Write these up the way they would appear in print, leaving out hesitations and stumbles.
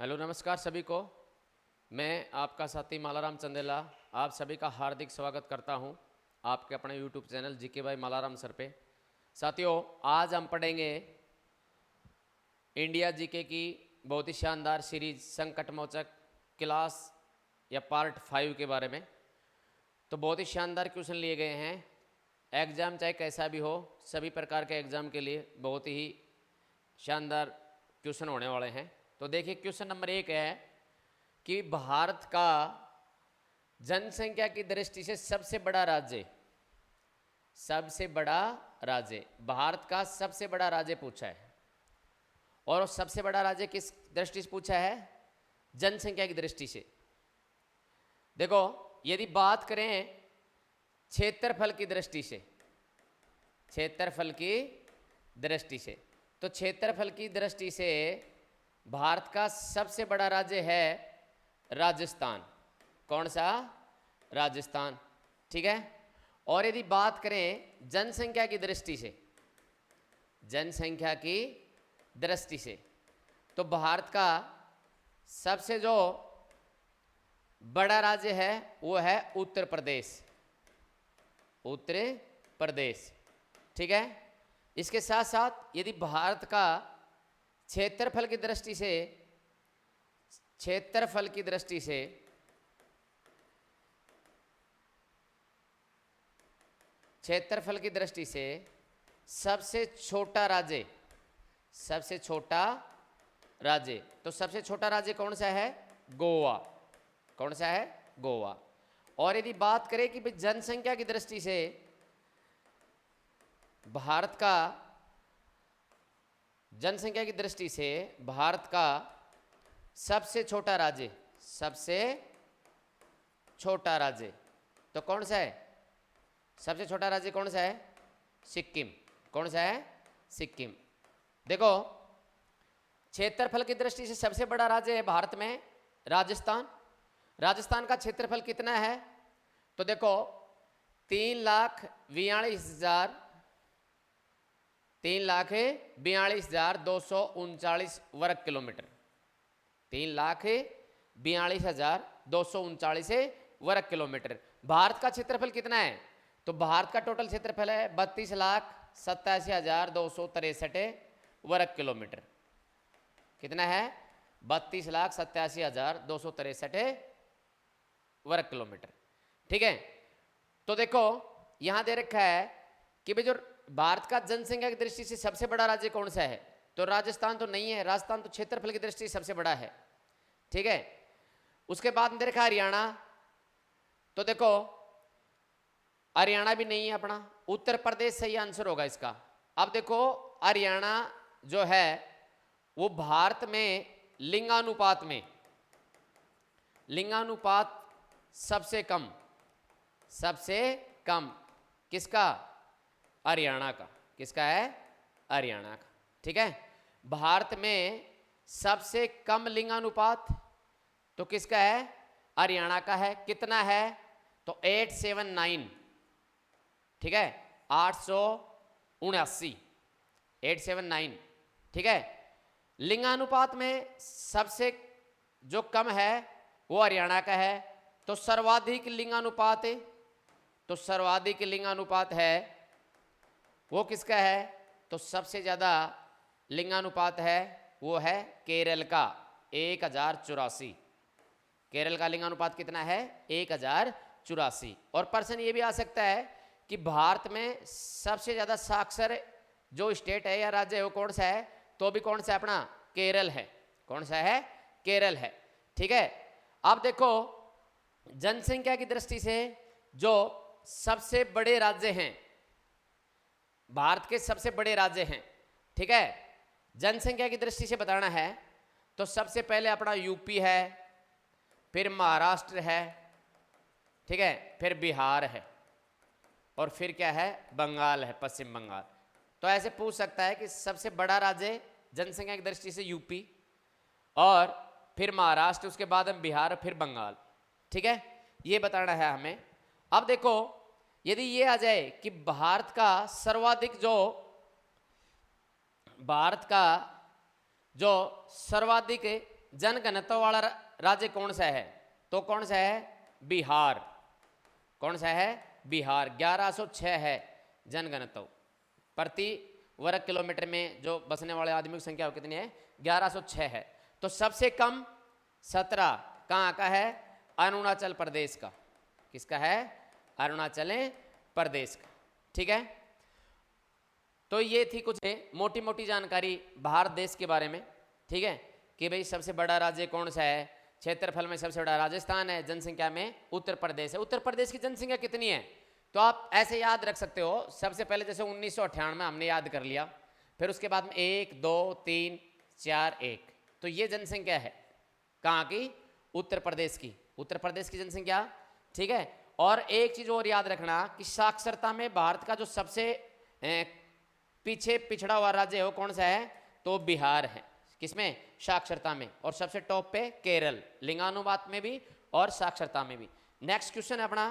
Hello नमस्कार सभी को। मैं आपका साथी मालाराम चंदेला आप सभी का हार्दिक स्वागत करता हूं आपके अपने YouTube channel GK by Malaram sir पे। साथियों, आज हम पढ़ेंगे इंडिया जीके की बहुत ही शानदार सीरीज संकट मोचक क्लास या पार्ट 5 के बारे में। तो बहुत ही शानदार क्वेश्चन लिए गए हैं। एग्ज़ाम चाहे कैसा भी हो, सभी प्रकार के एग्ज़ाम के लिए बहुत ही शानदार क्वेश्चन होने वाले हैं। तो देखिए, क्वेश्चन नंबर 1 है कि भारत का जनसंख्या की दृष्टि से सबसे बड़ा राज्य, भारत का सबसे बड़ा राज्य पूछा है। और सबसे बड़ा राज्य किस दृष्टि से पूछा है? जनसंख्या की दृष्टि से। देखो, यदि बात करें क्षेत्रफल की दृष्टि से, तो क्षेत्रफल की दृष्टि से भारत का सबसे बड़ा राज्य है राजस्थान। कौन सा? राजस्थान। ठीक है। और यदि बात करें जनसंख्या की दृष्टि से, तो भारत का सबसे जो बड़ा राज्य है वो है उत्तर प्रदेश। ठीक है। इसके साथ साथ यदि भारत का क्षेत्रफल की दृष्टि से सबसे छोटा राज्य, तो सबसे छोटा राज्य कौन सा है? गोवा। और यदि बात करें कि भाई जनसंख्या की दृष्टि से भारत का सबसे छोटा राज्य तो कौन सा है? सबसे छोटा राज्य कौन सा है? सिक्किम। देखो, क्षेत्रफल की दृष्टि से सबसे बड़ा राज्य है भारत में राजस्थान का क्षेत्रफल कितना है? तो देखो, 3,42,239 वर्ग किलोमीटर। 3,42,239 वर्ग किलोमीटर। भारत का क्षेत्रफल कितना है? तो भारत का टोटल क्षेत्रफल है 32,87,263 वर्ग किलोमीटर। कितना है? 32,87,263 वर्ग किलोमीटर। ठीक है। तो देखो, यहां दे रखा है कि भाई जो भारत का जनसंख्या की दृष्टि से सबसे बड़ा राज्य कौन सा है? तो राजस्थान तो नहीं है। राजस्थान तो क्षेत्रफल की दृष्टि से सबसे बड़ा है। ठीक है। उसके बाद में दे रखा हरियाणा, तो देखो हरियाणा भी नहीं है अपना। उत्तर प्रदेश सही आंसर होगा इसका। अब देखो, हरियाणा जो है वो भारत में लिंगानुपात सबसे कम किसका? हरियाणा का। किसका है? हरियाणा का। ठीक है। भारत में सबसे कम लिंगानुपात तो किसका है? हरियाणा का है। कितना है? तो 879। ठीक है, 879। ठीक है। लिंगानुपात में सबसे जो कम है वो हरियाणा का है। तो सर्वाधिक लिंगानुपात है वो किसका है? तो सबसे ज्यादा लिंगानुपात है वो है केरल का, 1084। केरल का लिंगानुपात कितना है? 1084। और प्रश्न ये भी आ सकता है कि भारत में सबसे ज्यादा साक्षर जो स्टेट है या राज्य है वो कौन सा है? तो भी कौन सा है? अपना केरल है। कौन सा है? केरल है। ठीक है। अब देखो, जनसंख्या की दृष्टि से जो सबसे बड़े राज्य हैं, भारत के सबसे बड़े राज्य हैं, ठीक है, जनसंख्या की दृष्टि से बताना है तो सबसे पहले अपना यूपी है, फिर महाराष्ट्र है, ठीक है, फिर बिहार है, और फिर क्या है? बंगाल है, पश्चिम बंगाल। तो ऐसे पूछ सकता है कि सबसे बड़ा राज्य जनसंख्या की दृष्टि से यूपी, और फिर महाराष्ट्र, उसके बाद हम बिहार, फिर बंगाल। ठीक है, ये बताना है हमें। अब देखो, यदि ये आ जाए कि भारत का सर्वाधिक जनघनत्व वाला राज्य कौन सा है? तो कौन सा है? बिहार। कौन सा है? बिहार। 1106 है जनघनत्व प्रति वर्ग किलोमीटर में, जो बसने वाले आदमियों की संख्या कितनी है? 1106 है। तो सबसे कम 17 कहाँ का है? अरुणाचल प्रदेश का। किसका है? अरुणाचल प्रदेश का। ठीक है, तो ये थी कुछ मोटी मोटी जानकारी भारत देश के बारे में। ठीक है, कि भाई सबसे बड़ा राज्य कौन सा है? क्षेत्रफल में सबसे बड़ा राजस्थान है, जनसंख्या में उत्तर प्रदेश है। उत्तर प्रदेश की जनसंख्या कितनी है? तो आप ऐसे याद रख सकते हो। सबसे पहले जैसे 1998 में हमने याद कर लिया, फिर उसके बाद में 1 2 3 4 1, तो ये जनसंख्या है कहाँ की? उत्तर प्रदेश की। उत्तर प्रदेश की जनसंख्या। ठीक है, और एक चीज और याद रखना कि साक्षरता में भारत का जो सबसे पीछे पिछड़ा हुआ राज्य है वो कौन सा है? तो बिहार है। किसमें? साक्षरता में। और सबसे टॉप पे केरल, लिंगानुपात में भी और साक्षरता में भी। नेक्स्ट क्वेश्चन है अपना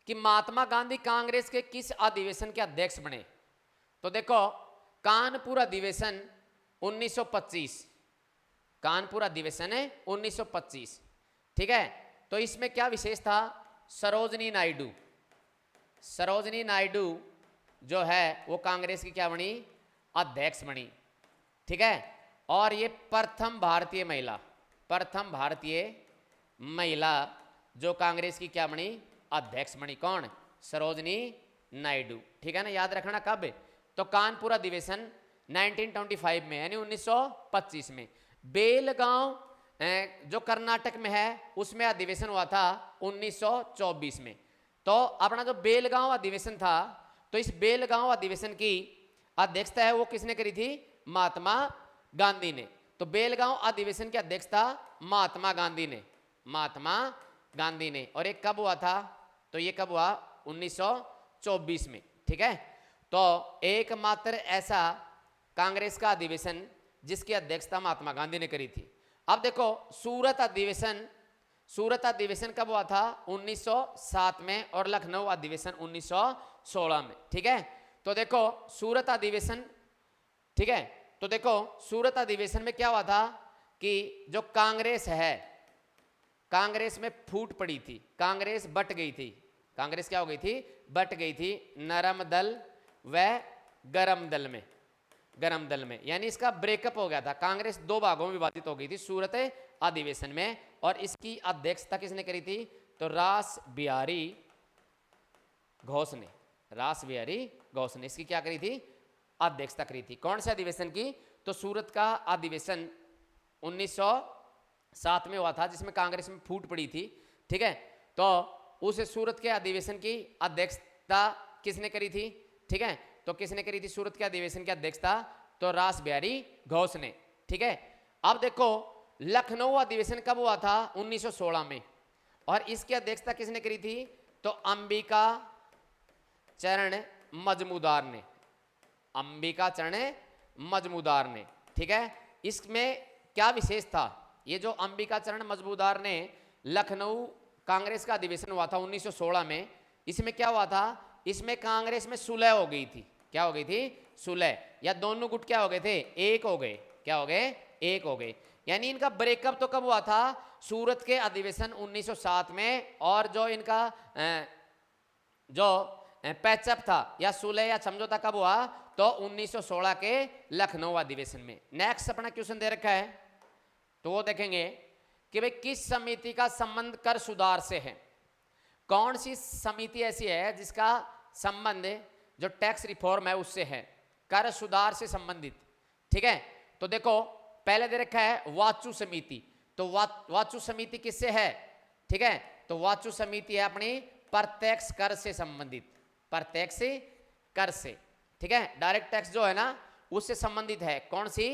कि महात्मा गांधी कांग्रेस के किस अधिवेशन के अध्यक्ष बने? तो देखो, कानपुर अधिवेशन 1925, कानपुर अधिवेशन है 1925। ठीक है, तो इसमें क्या विशेष था? सरोजनी नायडू, सरोजनी नायडू जो है वो कांग्रेस की क्या बनी? अध्यक्ष बनी। ठीक है, और ये प्रथम भारतीय महिला, प्रथम भारतीय महिला जो कांग्रेस की क्या बनी? अध्यक्ष बनी। कौन? सरोजनी नायडू। ठीक है ना, याद रखना कब? तो कानपुर अधिवेशन 1925 में, यानी 1925 में। बेलगांव जो कर्नाटक में है उसमें अधिवेशन हुआ था 1924 में। तो अपना जो बेलगांव अधिवेशन था, तो इस बेलगांव अधिवेशन की अध्यक्षता है वो किसने करी थी? महात्मा गांधी ने। तो बेलगांव अधिवेशन की अध्यक्षता महात्मा गांधी ने, महात्मा गांधी ने। और ये कब हुआ था? तो ये कब हुआ? 1924 में। ठीक है, तो एकमात्र ऐसा कांग्रेस का अधिवेशन जिसकी अध्यक्षता महात्मा गांधी ने करी थी। अब देखो, सूरत अधिवेशन, सूरत अधिवेशन कब हुआ था? 1907 में। और लखनऊ अधिवेशन 1916 में। ठीक है, तो देखो सूरत अधिवेशन, ठीक है, तो देखो सूरत अधिवेशन में क्या हुआ था कि जो कांग्रेस है, कांग्रेस में फूट पड़ी थी, कांग्रेस बट गई थी। कांग्रेस क्या हो गई थी? बट गई थी नरम दल व गरम दल में, गरम दल में, यानी इसका ब्रेकअप हो गया था। कांग्रेस दो भागों में विभाजित हो गई थी सूरत अधिवेशन में। और इसकी अध्यक्षता किसने करी थी? तो रास बिहारी घोष ने, रास बिहारी घोष ने इसकी क्या करी थी? अध्यक्षता करी थी। कौन से अधिवेशन की? तो सूरत का अधिवेशन 1907 में हुआ था, जिसमें कांग्रेस में फूट पड़ी थी। ठीक है, तो उस सूरत के अधिवेशन की अध्यक्षता किसने करी थी? ठीक है, तो किसने करी थी सूरत के अधिवेशन की अध्यक्षता? तो रास बिहारी घोष ने। ठीक है, अब देखो लखनऊ अधिवेशन कब हुआ था? 1916 में। और इसकी अध्यक्षता किसने करी थी? तो अंबिका चरण मजमूदार ने, अंबिका चरण मजमूदार ने। ठीक है, इसमें क्या विशेष था? ये जो अंबिका चरण मजमूदार ने लखनऊ कांग्रेस का अधिवेशन हुआ था 1916 में, इसमें क्या हुआ था? इसमें कांग्रेस में सुलह हो गई थी। क्या हो गई थी? सुलह, या दोनों गुट क्या हो गए थे? एक हो गए। क्या हो गए? एक हो गए। यानी इनका ब्रेकअप तो कब हुआ था? सूरत के अधिवेशन 1907 में। और जो इनका जो पैचअप था या सुलह या समझौता कब हुआ? तो 1916 के लखनऊ अधिवेशन में। नेक्स्ट अपना क्वेश्चन दे रखा है, तो वो देखेंगे कि भाई किस समिति का संबंध कर सुधार से है? कौन सी समिति ऐसी है जिसका संबंध जो टैक्स रिफॉर्म है उससे है, कर सुधार से संबंधित? ठीक है, तो देखो पहले दे रखा है वाचु समिति। तो वाचु समिति किससे है? ठीक है, तो वाचु समिति है अपनी प्रत्यक्ष कर से संबंधित, प्रत्यक्ष कर से। ठीक है, डायरेक्ट टैक्स जो है ना उससे संबंधित है। कौन सी?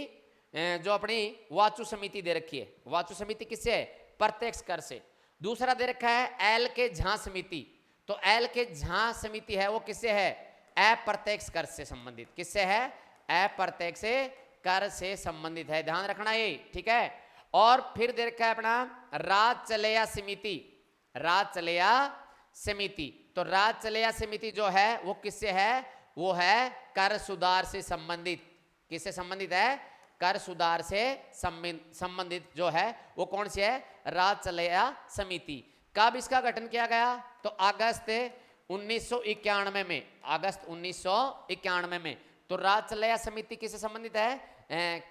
जो अपनी वाचु समिति दे रखी है। वाचु समिति किससे है? प्रत्यक्ष कर से। दूसरा दे रखा है एल के झां समिति। तो एल के झां समिति है वो किससे है? अप्रत्यक्ष कर से संबंधित। किससे है? अप्रत्यक्ष कर से संबंधित है, ध्यान रखना ये। ठीक है, और फिर दे रखा है अपना राज चलेया समिति, राज चलेया समिति। तो राज चलेया समिति जो है वो किससे है? वो है कर सुधार से संबंधित। किससे संबंधित है? कर सुधार से संबंधित जो है वो कौन सी है, राजचलया समिति। कब इसका गठन किया गया, तो अगस्त 1991 में, अगस्त 1991 में। तो राजचलया समिति किससे संबंधित है,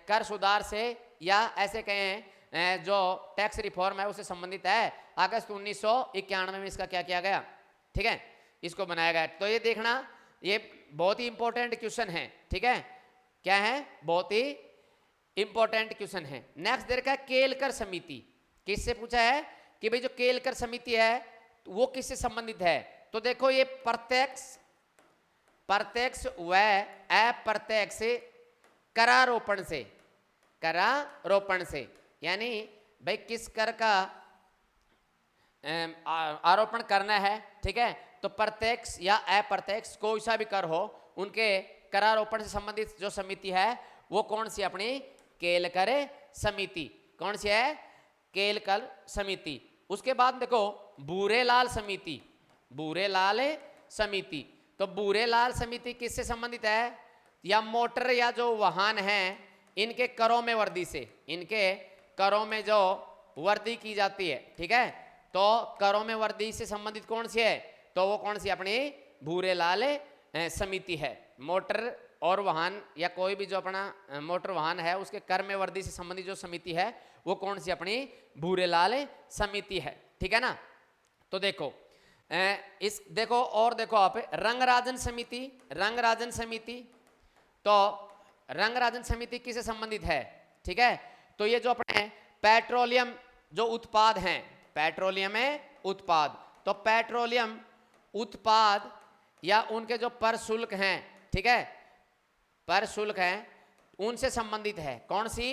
कर सुधार से, या ऐसे कहें जो टैक्स रिफॉर्म है उससे संबंधित है। अगस्त 1991 में इसका क्या किया गया, ठीक है, इसको बनाया गया। तो ये देखना, ये बहुत ही इंपॉर्टेंट क्वेश्चन है, ठीक है, क्या है, बहुत ही इंपॉर्टेंट क्वेश्चन है। नेक्स्ट दे रखा है केलकर समिति। किससे पूछा है कि भाई जो केलकर समिति है वो किससे संबंधित है। तो देखो ये प्रत्यक्ष व अप्रत्यक्ष करारोपण से, करारोपण से, यानी भाई किस कर का आरोपण करना है, ठीक है, तो प्रत्यक्ष या अप्रत्यक्ष कोई सा भी कर हो, उनके करारोपण से संबंधित जो समिति है वो कौन सी, अपनी केलकर समिति। कौन सी है, केलकर समिति। उसके बाद देखो बूरेलाल समिति, बूरेलाल समिति। तो बूरेलाल समिति किससे संबंधित है, या मोटर या जो वाहन हैं इनके करों में वृद्धि से, इनके करों में जो वृद्धि की जाती है, ठीक है, तो करों में वृद्धि से संबंधित कौन सी है, तो वो कौन सी अपनी बूरेलाल समिति है। मोटर और वाहन या कोई भी जो अपना मोटर वाहन है उसके कर में वृद्धि से संबंधित जो समिति है वो कौन सी, अपनी बूरेलाल समिति है, ठीक है ना। तो देखो इस देखो, और देखो आप रंगराजन समिति, रंगराजन समिति। तो रंगराजन समिति किससे संबंधित है, ठीक है, तो ये जो अपने पेट्रोलियम जो उत्पाद हैं, पेट्रोलियम उत्पाद, तो पेट्रोलियम उत्पाद या उनके जो पर शुल्क हैं, ठीक है, पर शुल्क हैं, उनसे संबंधित है कौन सी,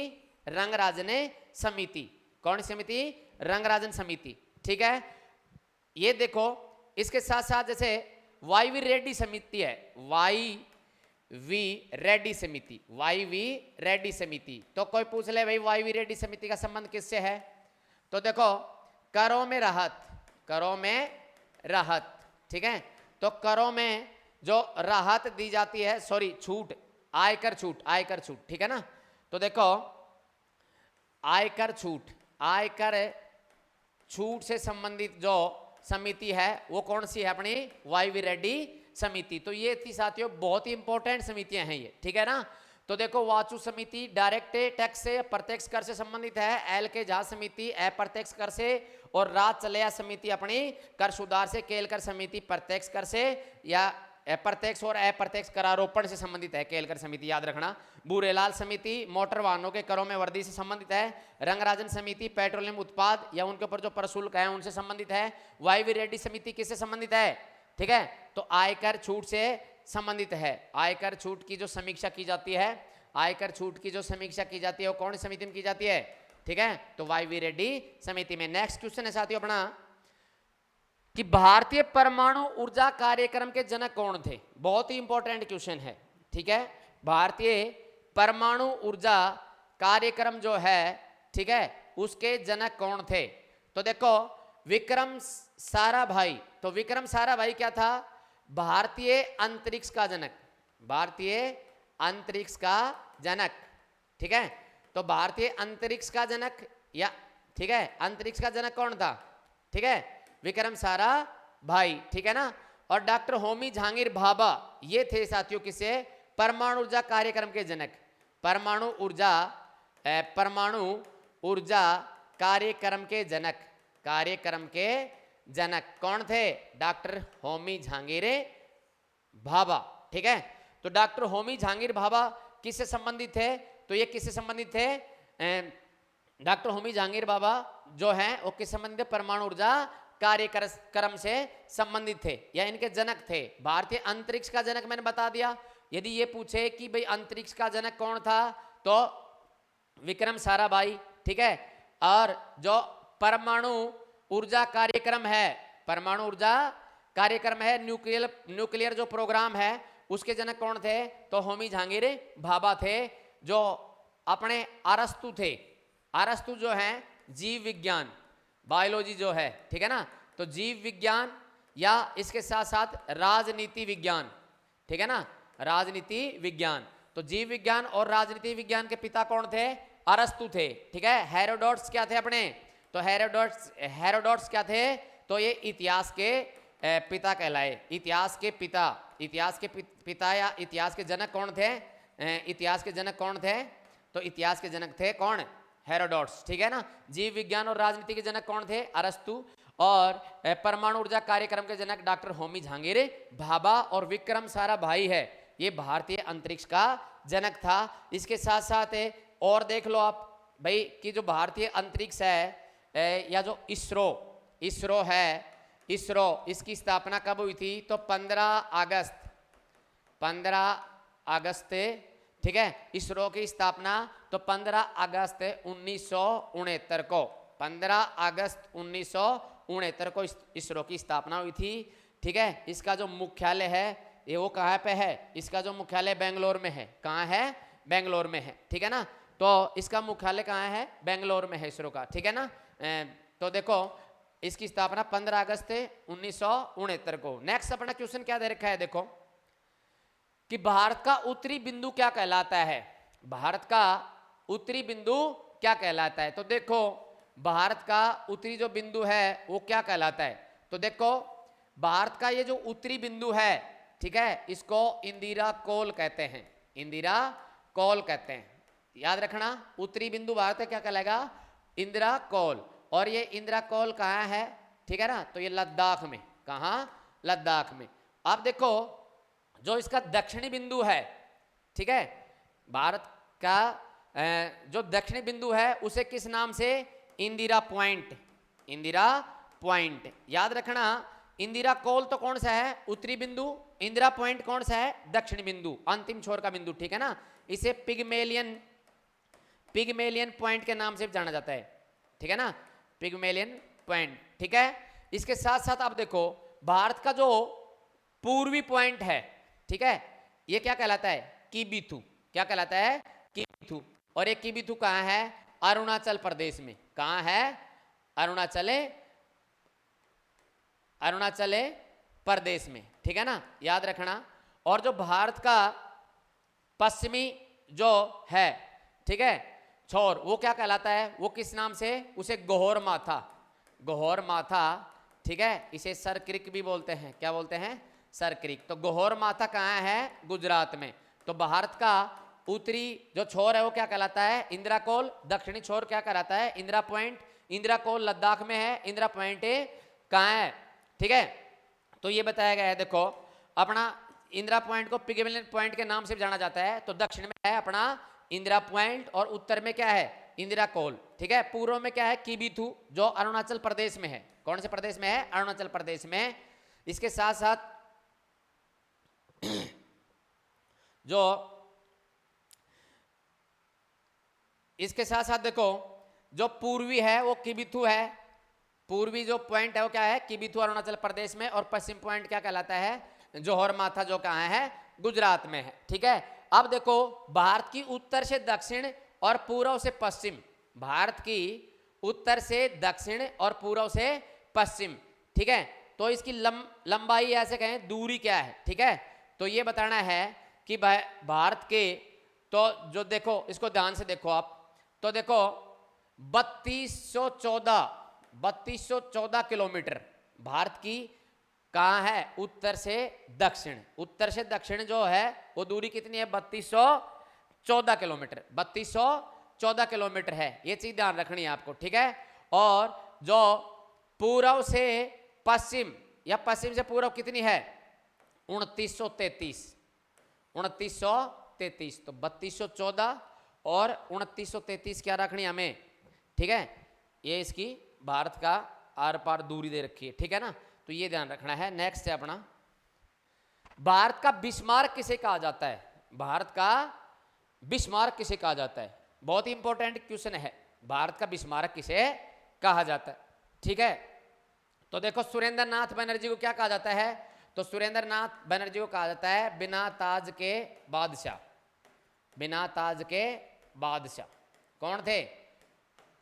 रंगराजन समिति। कौन सी समिति, रंगराजन समिति, ठीक है। ये देखो इसके साथ साथ जैसे वाई वी रेड्डी समिति है, वाई वी रेड्डी समिति, वाई वी रेड्डी समिति। तो कोई पूछ ले भाई वाई वी रेड्डी समिति का संबंध किससे है, तो देखो करों में राहत, करों में राहत, ठीक है, तो करों में जो राहत दी जाती है, सॉरी छूट, आयकर छूट, आयकर छूट, ठीक है ना। तो देखो आयकर छूट, आयकर छूट से संबंधित जो समिति है वो कौन सी है, अपनी वाई वी रेड्डी समिति। तो ये थी साथियों बहुत ही इंपॉर्टेंट समितियां हैं ये, ठीक है ना। तो देखो वाचु समिति डायरेक्ट टैक्स से प्रत्यक्ष कर से संबंधित है, एल के झा समिति अप्रत्यक्ष कर से, और राजचलया समिति अपनी कर सुधार से, केलकर समिति प्रत्यक्ष कर से या प्रत्यक्ष और अप्रत्यक्ष करारोपण से संबंधित है, केलकर समिति याद रखना। बूरेलाल समिति मोटर वाहनों के करों में वृद्धि से संबंधित है। रंगराजन समिति पेट्रोलियम उत्पाद या उनके ऊपर जो प्रशुल्क है उनसे संबंधित है। वाई वी रेड्डी समिति किससे संबंधित है, ठीक है, तो आयकर छूट से संबंधित है। आयकर छूट की जो समीक्षा की जाती है, आयकर छूट की जो समीक्षा की जाती है वो कौन सी समिति में की जाती है, ठीक है, तो वाई वी रेड्डी समिति में। नेक्स्ट क्वेश्चन है साथियों अपना कि भारतीय परमाणु ऊर्जा कार्यक्रम के जनक कौन थे। बहुत ही इंपॉर्टेंट क्वेश्चन है, ठीक है, भारतीय परमाणु ऊर्जा कार्यक्रम जो है, ठीक है, उसके जनक कौन थे। तो देखो विक्रम साराभाई। तो विक्रम साराभाई क्या था, भारतीय अंतरिक्ष का जनक, भारतीय अंतरिक्ष का जनक, ठीक है, तो भारतीय अंतरिक्ष का जनक या, ठीक है, अंतरिक्ष का जनक कौन था, ठीक है, विक्रम साराभाई, ठीक है ना। और डॉक्टर होमी जहांगीर भाभा ये थे साथियों किसे, परमाणु ऊर्जा कार्यक्रम के जनक। परमाणु ऊर्जा कार्यक्रम के जनक, कार्यक्रम के जनक कौन थे, डॉक्टर होमी जहांगीर भाभा, ठीक है। तो डॉक्टर होमी जहांगीर भाभा किससे संबंधित थे, तो ये किससे संबंधित थे, डॉक्टर होमी जहांगीर भाभा जो हैं वो किस संबंधित थे, परमाणु ऊर्जा कार्यक्रम से संबंधित थे या इनके जनक थे। भारतीय अंतरिक्ष का जनक मैंने बता दिया। यदि ये पूछे कि भाई अंतरिक्ष का जनक कौन था तो विक्रम साराभाई, ठीक है, और जो परमाणु ऊर्जा कार्यक्रम है, परमाणु ऊर्जा कार्यक्रम है, न्यूक्लियर जो प्रोग्राम है उसके जनक कौन थे, तो होमी जहांगीर भाभा थे, जो अपने अरस्तु थे। अरस्तु जो है जीव विज्ञान, बायोलॉजी जो है, ठीक है ना, तो जीव विज्ञान या इसके साथ साथ राजनीति विज्ञान, ठीक है ना, राजनीति विज्ञान। तो जीव विज्ञान और राजनीति विज्ञान के पिता कौन थे? अरस्तु थे। ठीक है, हेरोडोट्स क्या थे अपने? तो हेरोडोट्स क्या थे? तो ये इतिहास के पिता कहलाए। इतिहास के पिता या इतिहास के जनक कौन थे? इतिहास के जनक कौन थे? तो इतिहास के जनक थे कौन? हेरोडोट्स। ठीक है ना। जीव विज्ञान और राजनीति के जनक कौन थे? अरस्तु। और परमाणु ऊर्जा कार्यक्रम के जनक डॉक्टर होमी झांगीर भाभा। और विक्रम साराभाई है, ये भारतीय अंतरिक्ष का जनक था। इसके साथ साथ और देख लो आप भाई कि जो भारतीय अंतरिक्ष है या जो इसरो है, इसकी स्थापना कब हुई थी? तो 15 अगस्त। ठीक है, इसरो की स्थापना तो 15 अगस्त 1969 को, 15 अगस्त 1969 को इसरो की स्थापना हुई थी। ठीक है, इसका जो मुख्यालय है ये वो कहाँ पे है? इसका जो मुख्यालय बेंगलोर में है। कहाँ है? बेंगलोर में है। ठीक है ना। तो इसका मुख्यालय कहाँ है? बेंगलोर में है इसरो का। ठीक है ना। तो देखो इसकी स्थापना 15 अगस्त 1969 को। नेक्स्ट अपना क्वेश्चन क्या दे रखा है? देखो कि भारत का उत्तरी बिंदु क्या कहलाता है? भारत का उत्तरी बिंदु क्या कहलाता है? तो देखो भारत का उत्तरी जो बिंदु है वो क्या कहलाता है? तो देखो भारत का ये जो उत्तरी बिंदु है, ठीक है, इसको इंदिरा कोल कहते हैं। इंदिरा कोल कहते हैं, याद रखना। उत्तरी बिंदु भारत है, क्या कहलाएगा? इंदिरा कोल। और ये इंदिरा कोल कहाँ है? ठीक है ना। तो ये लद्दाख में। कहाँ? लद्दाख में। आप देखो जो इसका दक्षिणी बिंदु है, ठीक है, भारत का जो दक्षिणी बिंदु है उसे किस नाम से? इंदिरा पॉइंट। इंदिरा पॉइंट याद रखना। इंदिरा कोल तो कौन सा है? उत्तरी बिंदु। इंदिरा पॉइंट कौन सा है? दक्षिणी बिंदु, अंतिम छोर का बिंदु। ठीक है ना। इसे पिगमेलियन पॉइंट के नाम से जाना जाता है। ठीक है ना, पिगमेलियन पॉइंट। ठीक है, इसके साथ साथ आप देखो भारत का जो पूर्वी पॉइंट है, ठीक है, ये क्या कहलाता है? किबिथु। क्या कहलाता है? किबिथु। और ये किबिथु कहाँ है? अरुणाचल प्रदेश में। कहाँ है? अरुणाचल प्रदेश में। ठीक है ना, याद रखना। और जो भारत का पश्चिमी जो है, ठीक है, छोर, वो क्या कहलाता है? वो किस नाम से? उसे गोहर माथा। ठीक है, इसे सर क्रिक भी बोलते हैं। क्या बोलते हैं? सर क्रिक। तो गोहर माथा कहाँ है? गुजरात में। तो भारत का उत्तरी जो छोर है वो क्या कहलाता है? इंदिरा कोल। दक्षिणी छोर क्या कहलाता है? इंदिरा पॉइंट। इंदिरा कोल लद्दाख में है, इंदिरा पॉइंट कहाँ है? ठीक है, तो ये बताया गया है। देखो अपना इंदिरा पॉइंट को पिगमेलियन पॉइंट के नाम से जाना जाता है। तो दक्षिण में है अपना इंदिरा पॉइंट और उत्तर में क्या है? इंदिरा कोल। ठीक है, पूर्व में क्या है? किबिथु जो अरुणाचल प्रदेश में है। कौन से प्रदेश में है? अरुणाचल प्रदेश में। इसके साथ साथ देखो जो पूर्वी है वो किबिथु है। पूर्वी जो पॉइंट है वो क्या है? किबिथु अरुणाचल प्रदेश में। और पश्चिम पॉइंट क्या कहलाता है? जोहर माथा जो कहाँ है? गुजरात में है। ठीक है, अब देखो भारत की उत्तर से दक्षिण और पूर्व से पश्चिम। भारत की उत्तर से दक्षिण और पूर्व से पश्चिम। ठीक है, तो इसकी लंबाई ऐसे कहें, दूरी क्या है? ठीक है, तो ये बताना है कि भारत के, तो जो देखो इसको ध्यान से देखो आप, तो देखो 3214 किलोमीटर भारत की कहाँ है? उत्तर से दक्षिण। उत्तर से दक्षिण जो है वो दूरी कितनी है? 3214 किलोमीटर। 3214 किलोमीटर है, ये चीज ध्यान रखनी है आपको। ठीक है, और जो पूर्व से पश्चिम या पश्चिम से पूर्व कितनी है? 2933। 2933। तो 3214 और 2933 क्या रखनी हमें? ठीक है, ये इसकी भारत का आर पार दूरी दे रखी है। ठीक है ना, तो ये ध्यान रखना है। नेक्स्ट है अपना भारत का बिस्मार्क किसे कहा जाता है? भारत का बिस्मार्क किसे कहा जाता है? बहुत ही इंपॉर्टेंट क्वेश्चन है। भारत का बिस्मार्क किसे कहा जाता है? ठीक है, तो देखो सुरेंद्र नाथ बनर्जी को क्या कहा जाता है? तो सुरेंद्र नाथ बनर्जी को कहा जाता है बिना ताज के बादशाह। बिना ताज के बादशाह कौन थे?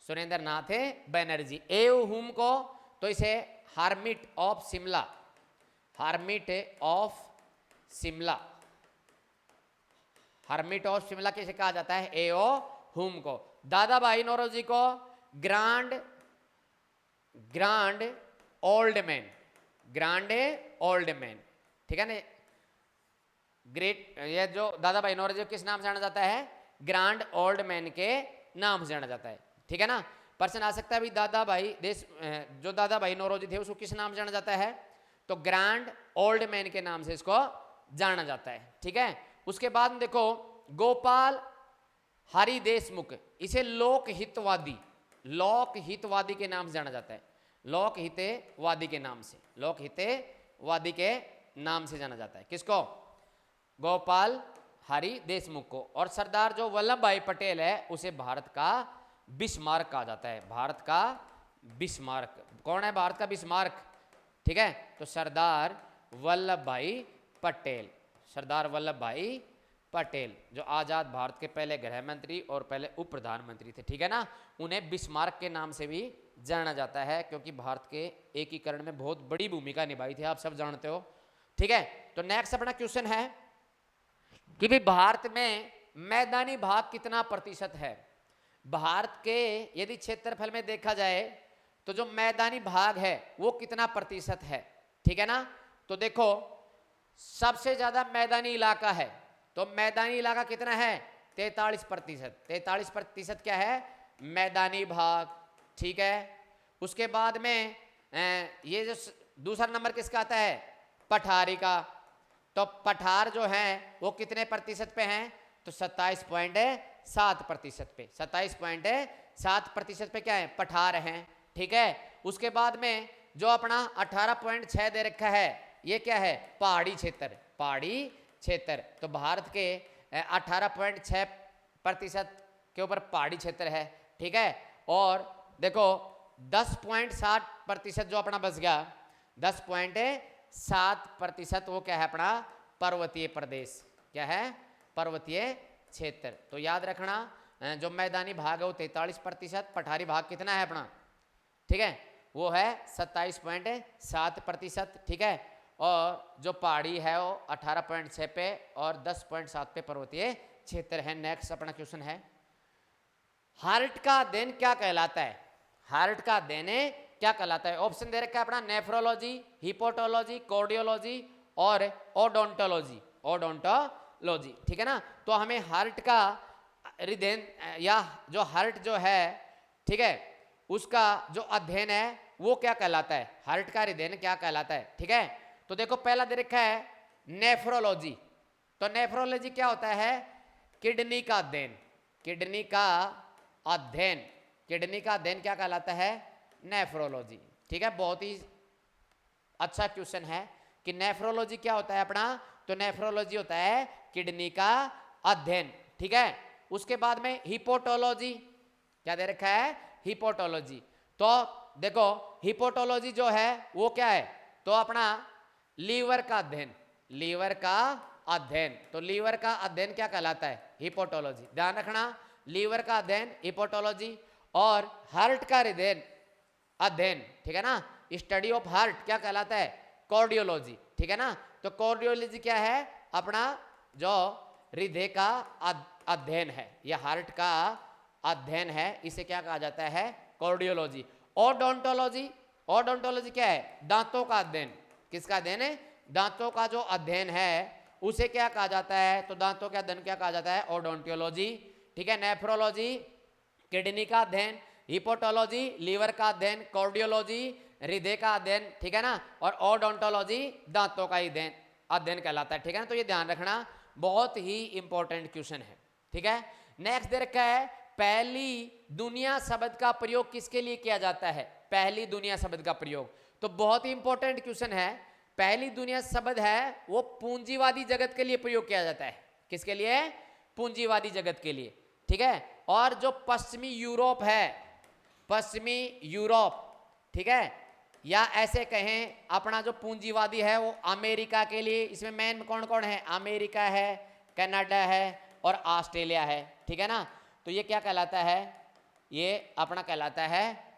सुरेंद्र नाथ बनर्जी। एव हुम को तो इसे hermit of Shimla. Hermit of Shimla. Hermit of Shimla किसे कहा जाता है? एओ हुम को। दादा भाई नौरोजी को grand old man, grand old man, ठीक है ना। ग्रेट, ये जो दादा भाई नौरोजी किस नाम से जाना जाता है? ग्रांड ओल्ड मैन के नाम से जाना जाता है, ठीक है ना। प्रश्न आ सकता है भी दादा भाई जो दादा भाई नौरोजी थे उसको किस नाम से जाना जाता है? तो ग्रांड ओल्ड मैन के नाम से इसको जाना जाता है, ठीक है। उसके बाद देखो गोपाल हरि देशमुख, इसे लोकहितवादी के नाम से जाना जाता है, लोकहितवादी के नाम से, लोकहितवादी के नाम से जाना जाता है। किसको? गोपाल हरि देशमुख को। और सरदार जो वल्लभ भाई पटेल है उसे भारत का बिस्मार्क कहा जाता है, भारत का बिस्मार्क। कौन है भारत का बिस्मार्क? ठीक है, तो सरदार वल्लभ भाई पटेल, सरदार वल्लभ भाई पटेल जो आजाद भारत के पहले गृह मंत्री और पहले उप प्रधानमंत्री थे, ठीक है ना। उन्हें बिस्मार्क के नाम से भी जाना जाता है क्योंकि भारत के एकीकरण में बहुत बड़ी भूमिका निभाई थी, आप सब जानते हो, ठीक है। तो नेक्स्ट अपना क्वेश्चन है कि भाई भारत में मैदानी भाग कितना प्रतिशत है? भारत के यदि क्षेत्रफल में देखा जाए तो जो मैदानी भाग है वो कितना प्रतिशत है, ठीक है ना। तो देखो सबसे ज्यादा मैदानी इलाका है, तो मैदानी इलाका कितना है? 43%। 43% क्या है? मैदानी भाग, ठीक है। उसके बाद में ये जो दूसरा नंबर किसका आता है? पठारी का। तो पठार जो है वो कितने प्रतिशत पे हैं? तो 27.7% पे, 27.7% पे क्या है? पठार हैं, ठीक है। उसके बाद में जो अपना 18.6 दे रखा है ये क्या है? पहाड़ी क्षेत्र, पहाड़ी क्षेत्र। तो भारत के 18.6% के ऊपर पहाड़ी क्षेत्र है, ठीक है। और देखो 10.7% जो अपना बच गया, 10.7% वो क्या है? अपना पर्वतीय प्रदेश, क्या है? पर्वतीय क्षेत्र। तो याद रखना जो मैदानी भाग है वो 43%, पठारी भाग कितना है अपना? ठीक है, वो है 27.7%, ठीक है। और जो पहाड़ी है वो 18.6 पे और 10.7 पे पर्वतीय क्षेत्र है। नेक्स्ट अपना क्वेश्चन है हार्ट का अध्ययन क्या कहलाता है? हार्ट का अध्ययन क्या कहलाता है? ऑप्शन दे रखा है अपना नेफ्रोलॉजी, हिपोटोलॉजी, कार्डियोलॉजी और ओडोंटोलॉजी, ठीक है ना। तो हमें हार्ट का हृदय या जो हार्ट जो है, ठीक है, उसका जो अध्ययन है वो क्या कहलाता है? हार्ट का हृदय क्या कहलाता है, ठीक है। तो देखो पहला दे रखा है नेफ्रोलॉजी। तो नेफ्रोलॉजी क्या होता है? किडनी का अध्ययन, किडनी का अध्ययन, किडनी का अध्ययन क्या कहलाता है? नेफ्रोलॉजी, ठीक है। बहुत ही अच्छा क्वेश्चन है कि नेफ्रोलॉजी क्या होता है अपना? तो नेफ्रोलॉजी होता है किडनी का अध्ययन, ठीक है। उसके बाद में हिपोटोलॉजी, क्या दे रखा है? हिपोटोलॉजी। तो देखो हिपोटोलॉजी जो है वो क्या है? तो अपना लीवर का अध्ययन, लीवर का अध्ययन। तो लीवर का अध्ययन क्या कहलाता है? हिपोटोलॉजी। ध्यान रखना, लीवर का अध्ययन हिपोटोलॉजी। और हार्ट का हृदय अध्ययन, ठीक है ना, स्टडी ऑफ हार्ट क्या कहलाता है? कार्डियोलॉजी, ठीक है ना। तो कार्डियोलॉजी क्या है? अपना जो हृदय का अध्ययन है या हार्ट का अध्ययन है, इसे क्या कहा जाता है? कार्डियोलॉजी। ओडोंटोलॉजी, ओडोंटोलॉजी क्या है? दांतों का अध्ययन। किसका अध्ययन है? दांतों का जो अध्ययन है उसे क्या कहा जाता है? तो दांतों का अध्ययन क्या कहा जाता है? ओडोंटोलॉजी, ठीक है। नेफ्रोलॉजी किडनी का अध्ययन, हिपोटोलॉजी लीवर का अध्ययन, कार्डियोलॉजी हृदय का अध्ययन, ठीक है ना, और ओडोंटोलॉजी दांतों का अध्ययन कहलाता है, ठीक है ना। तो ये ध्यान रखना, बहुत ही इंपॉर्टेंट क्वेश्चन है, ठीक है। नेक्स्ट दे रखा है पहली दुनिया शब्द का प्रयोग किसके लिए किया जाता है? पहली दुनिया शब्द का प्रयोग, तो बहुत ही इंपॉर्टेंट क्वेश्चन है। पहली दुनिया शब्द है वो पूंजीवादी जगत के लिए प्रयोग किया जाता है। किसके लिए? पूंजीवादी जगत के लिए, ठीक है। और जो पश्चिमी यूरोप है, पश्चिमी यूरोप, ठीक है, या ऐसे कहें अपना जो पूंजीवादी है वो अमेरिका के लिए, इसमें मेन कौन कौन है? अमेरिका है, कनाडा है और ऑस्ट्रेलिया है, ठीक है ना। तो ये क्या कहलाता है? ये अपना कहलाता है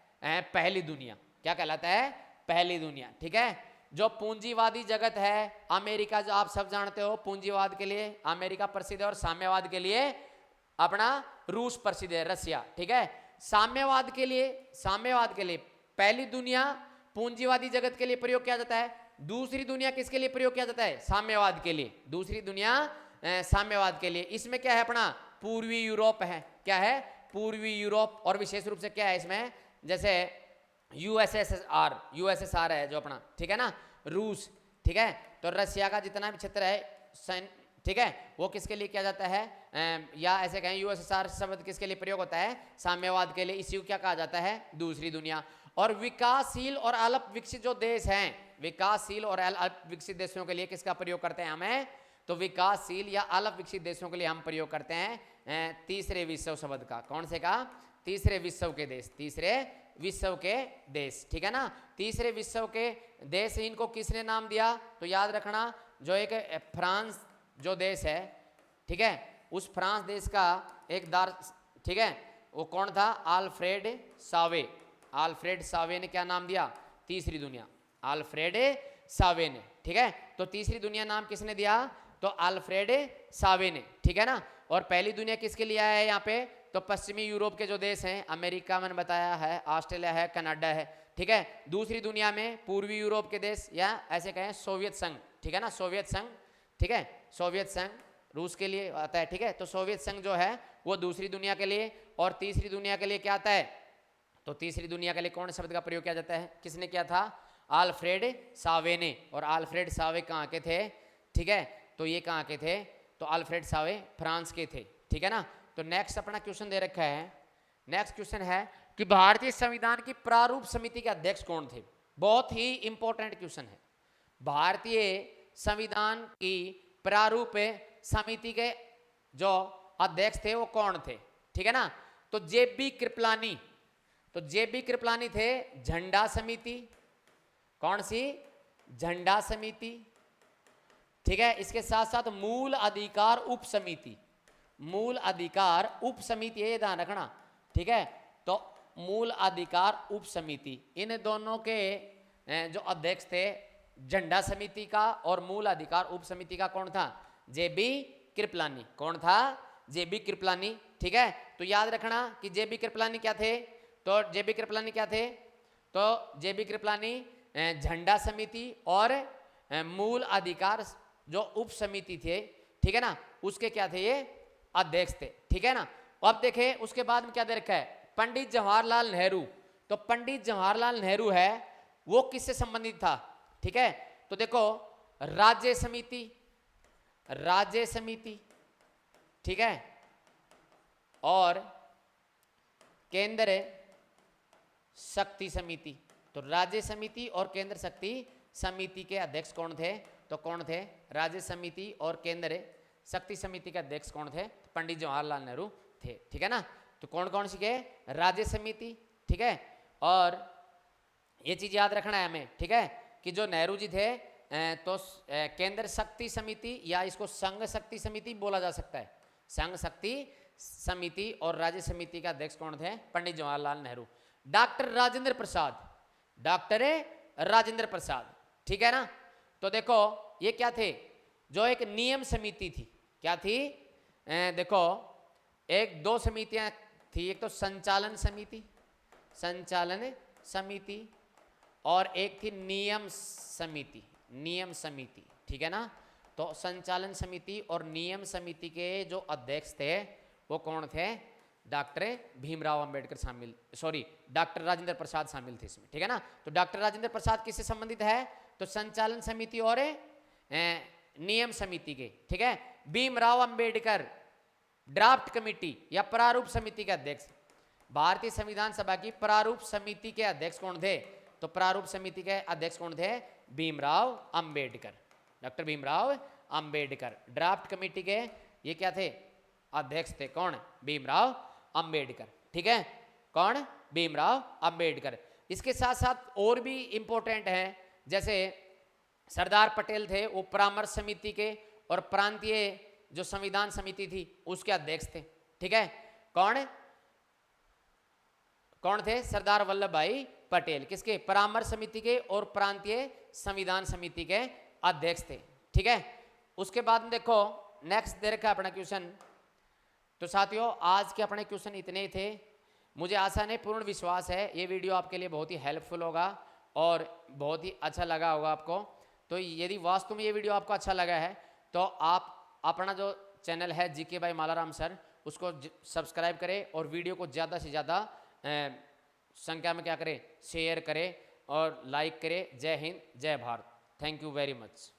पहली दुनिया। क्या कहलाता है? पहली दुनिया, ठीक है। जो पूंजीवादी जगत है, अमेरिका जो आप सब जानते हो पूंजीवाद के लिए अमेरिका प्रसिद्ध है और साम्यवाद के लिए अपना रूस प्रसिद्ध है, रसिया। ठीक है, साम्यवाद के लिए पहली दुनिया पूंजीवादी जगत के लिए प्रयोग किया जाता है, दूसरी दुनिया किसके लिए प्रयोग किया जाता है? साम्यवाद के लिए। दूसरी दुनिया साम्यवाद के लिए। इसमें क्या है अपना पूर्वी यूरोप है, क्या है पूर्वी यूरोप, और विशेष रूप से क्या है इसमें जैसे यूएसएसआर है जो अपना, ठीक है ना, रूस, ठीक है, तो रसिया का जितना भी क्षेत्र है, ठीक है, वो किसके लिए किया जाता है, या ऐसे कहें यूएसएसआर शब्द किसके लिए प्रयोग होता है? साम्यवाद के लिए। इसी को क्या कहा जाता है? दूसरी दुनिया। और विकासशील और अल्प विकसित जो देश हैं, विकासशील और अल्प विकसित देशों के लिए किसका प्रयोग करते हैं हमें? तो विकासशील या अल्प विकसित देशों के लिए हम प्रयोग करते हैं तीसरे विश्व शब्द का। कौन से का? तीसरे विश्व के देश, तीसरे विश्व के देश, ठीक है ना। तीसरे विश्व के देश, इनको किसने नाम दिया? तो याद रखना, जो एक फ्रांस जो देश है, ठीक है, उस फ्रांस देश का एक ठीक है, वो कौन था? आल्फ्रेड सावे। आल्फ्रेड सावे ने क्या नाम दिया? तीसरी दुनिया, आल्फ्रेड सावे ने, ठीक है। तो तीसरी दुनिया नाम किसने दिया? तो आल्फ्रेड सावे ने, ठीक है ना। और पहली दुनिया किसके लिए आया है यहाँ पे? तो पश्चिमी यूरोप के जो देश हैं, अमेरिका मैंने बताया है, ऑस्ट्रेलिया है, कनाडा है, ठीक है। दूसरी दुनिया में पूर्वी यूरोप के देश, या ऐसे कहें सोवियत संघ, ठीक है ना, सोवियत संघ, ठीक है, सोवियत संघ रूस के लिए आता है, ठीक है। तो सोवियत संघ जो है वो दूसरी दुनिया के लिए। और तीसरी दुनिया के लिए क्या आता है? तो तीसरी दुनिया के लिए कौन शब्द का प्रयोग किया जाता है? किसने किया था? आल्फ्रेड सावे ने। और आल्फ्रेड सावे कहाँ के थे? ठीक है, तो ये कहाँ के थे? तो आल्फ्रेड सावे फ्रांस के थे, ठीक है ना। तो नेक्स्ट अपना क्वेश्चन दे रखा है, नेक्स्ट क्वेश्चन है कि भारतीय संविधान की प्रारूप समिति के अध्यक्ष कौन थे? बहुत ही इंपॉर्टेंट क्वेश्चन है। भारतीय संविधान की प्रारूप समिति के जो अध्यक्ष थे वो कौन थे? ठीक है ना। तो जेबी कृपलानी, तो जेबी कृपलानी थे झंडा समिति। कौन सी? झंडा समिति, ठीक है। इसके साथ साथ मूल अधिकार उप समिति, मूल अधिकार उप समिति, ये ध्यान रखना, ठीक है। तो मूल अधिकार उप समिति, इन दोनों के जो अध्यक्ष थे, झंडा समिति का और मूल अधिकार उप समिति का कौन था? जेबी कृपलानी। कौन था? जेबी कृपलानी, ठीक है। तो याद रखना कि जेबी कृपलानी क्या थे? तो जेबी कृपलानी क्या थे? तो जेबी कृपलानी झंडा समिति और मूल अधिकार जो उप समिति थे, ठीक है ना, उसके क्या थे? ये अध्यक्ष थे, ठीक है ना। अब देखें उसके बाद में क्या दे रखा है? पंडित जवाहरलाल नेहरू। तो पंडित जवाहरलाल नेहरू है वो किससे संबंधित था? ठीक है, तो देखो राज्य समिति, राज्य समिति, ठीक है, और केंद्र शक्ति समिति। तो राज्य समिति और केंद्र शक्ति समिति के अध्यक्ष कौन थे? तो कौन थे? राज्य समिति और केंद्र शक्ति समिति के अध्यक्ष कौन थे? पंडित जवाहरलाल नेहरू थे, ठीक है ना। तो कौन कौन सी के? राज्य समिति, ठीक है। और ये चीज याद रखना है हमें, ठीक है, कि जो नेहरू जी थे तो केंद्र शक्ति समिति, या इसको संघ शक्ति समिति बोला जा सकता है, संघ शक्ति समिति, और राज्य समिति का अध्यक्ष कौन थे? पंडित जवाहरलाल नेहरू। डॉक्टर राजेंद्र प्रसाद, डॉक्टर राजेंद्र प्रसाद, ठीक है ना। तो देखो ये क्या थे? जो एक नियम समिति थी, क्या थी? देखो एक दो समितियां थी, एक तो संचालन समिति, संचालन समिति, और एक थी नियम समिति, नियम समिति, ठीक है ना। तो संचालन समिति और नियम समिति के जो अध्यक्ष थे वो कौन थे? डॉक्टर भीमराव अंबेडकर शामिल, सॉरी डॉक्टर राजेंद्र प्रसाद शामिल थे इसमें, ठीक है ना। तो डॉक्टर राजेंद्र प्रसाद किससे संबंधित है? तो संचालन समिति और नियम समिति के, ठीक है। भीमराव अंबेडकर ड्राफ्ट कमेटी या प्रारूप समिति के अध्यक्ष। भारतीय संविधान सभा की प्रारूप समिति के अध्यक्ष कौन थे? तो प्रारूप समिति के अध्यक्ष कौन थे? Bhimrao Ambedkar, doctor Bhimrao Ambedkar. Draft committee के ये क्या थे? अध्यक्ष थे। कौन? भीमराव अंबेडकर, ठीक है। कौन? भीमराव अंबेडकर। इसके साथ साथ और भी इंपॉर्टेंट है, जैसे सरदार पटेल थे, वो परामर्श समिति के और प्रांतीय जो संविधान समिति थी उसके अध्यक्ष थे, ठीक है। कौन? कौन थे? सरदार वल्लभ भाई पटेल। किसके? परामर्श समिति के और प्रांतीय संविधान समिति के अध्यक्ष थे। ठीक है, उसके बाद में देखो नेक्स्ट दे रखा है अपना क्वेश्चन। तो साथियों आज के अपने क्वेश्चन इतने ही थे। मुझे आशा नहीं पूर्ण विश्वास है ये वीडियो आपके लिए बहुत ही हेल्पफुल होगा और बहुत ही अच्छा लगा होगा आपको। तो यदि वास्तव में ये वीडियो आपको अच्छा लगा है तो आप अपना जो चैनल है जीके बाय मालाराम सर उसको सब्सक्राइब करें और वीडियो को ज़्यादा से ज़्यादा संख्या में क्या करें, शेयर करें और लाइक करें। जय हिंद, जय Bharat. Thank you very much.